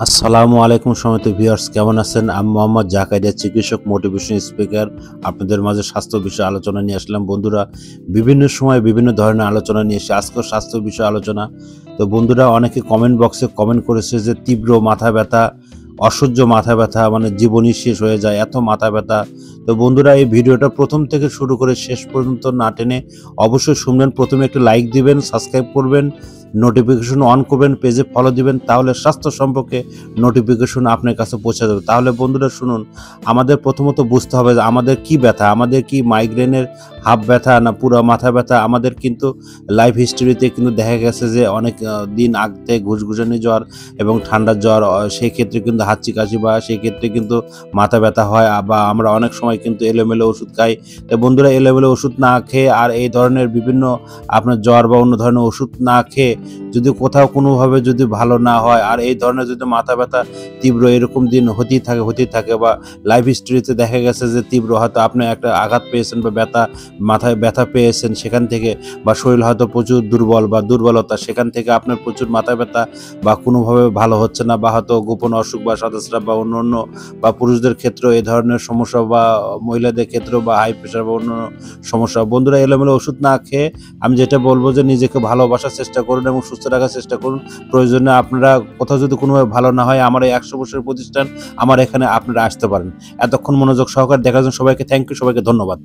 আসসালামু আলাইকুম সম্মানিত ভিউয়ার্স, কেমন আছেন? আমি মোহাম্মদ জাকারিয়া, চিকিৎসক, মোটিভেশন স্পিকার। আপনাদের মাঝে স্বাস্থ্য বিষয়ে আলোচনা নিয়ে আসলাম। বন্ধুরা, বিভিন্ন সময় বিভিন্ন ধরনের আলোচনা নিয়ে এসে আজকেও স্বাস্থ্য বিষয়ে আলোচনা। তো বন্ধুরা, অনেকে কমেন্ট বক্সে কমেন্ট করেছে যে তীব্র মাথা ব্যথা, অসহ্য মাথা ব্যথা, মানে জীবনই শেষ হয়ে যায়, এত মাথা ব্যথা। তো বন্ধুরা, এই ভিডিওটা প্রথম থেকে শুরু করে শেষ পর্যন্ত না টেনে অবশ্যই শুনবেন। প্রথমে একটু লাইক দিবেন, সাবস্ক্রাইব করবেন, নোটিফিকেশন অন করবেন, পেজে ফলো দিবেন, তাহলে স্বাস্থ্য সম্পর্কে নোটিফিকেশন আপনার কাছে পৌঁছে যাবে। তাহলে বন্ধুরা শুনুন, আমাদের প্রথমত বুঝতে হবে যে আমাদের কি ব্যথা, আমাদের কি মাইগ্রেনের হাফ ব্যথা না পুরো মাথা ব্যথা। আমাদের কিন্তু লাইফ হিস্ট্রিতে কিন্তু দেখা গেছে যে অনেক দিন আগ থেকে ঘুসঘুসানি জ্বর এবং ঠান্ডার জ্বর, সেই ক্ষেত্রে কিন্তু হাঁচি কাশি বা সেই ক্ষেত্রে কিন্তু মাথা ব্যথা হয়, বা আমরা অনেক সময় কিন্তু এলোমেলো ওষুধ খাই। তো বন্ধুরা, এলোমেলো ওষুধ না খেয়ে আর এই ধরনের বিভিন্ন আপনার জ্বর বা অন্য ধরনের ওষুধ না খেয়ে যদি কোথাও কোনোভাবে যদি ভালো না হয়, আর এই ধরনের যদি মাথা ব্যথা তীব্র এরকম দিন হতেই থাকে বা লাইফ হিস্ট্রিতে দেখা গেছে যে তীব্র হয়তো আপনি একটা আঘাত পেয়েছেন বা মাথায় ব্যথা পেয়েছেন সেখান থেকে, বা শরীর হয়তো প্রচুর দুর্বল বা দুর্বলতা, সেখান থেকে আপনার প্রচুর মাথা ব্যথা বা কোনোভাবে ভালো হচ্ছে না, বা হয়তো গোপন অসুখ বা সদস্যরা বা অন্য বা পুরুষদের ক্ষেত্রেও এই ধরনের সমস্যা, বা মহিলাদের ক্ষেত্রেও বা হাই প্রেশার বা অন্য সমস্যা। বন্ধুরা, এলোমেলো ওষুধ না খেয়ে আমি যেটা বলবো যে নিজেকে ভালোবাসার চেষ্টা করুন এবং সুস্থ রাখার চেষ্টা করুন। প্রয়োজনে আপনারা কোথাও যদি কোনোভাবে ভালো না হয়, আমার এই ১০০ বছরের প্রতিষ্ঠান, আমার এখানে আপনারা আসতে পারেন। এতক্ষণ মনোযোগ সহকারে দেখার জন্য সবাইকে থ্যাংক ইউ, সবাইকে ধন্যবাদ।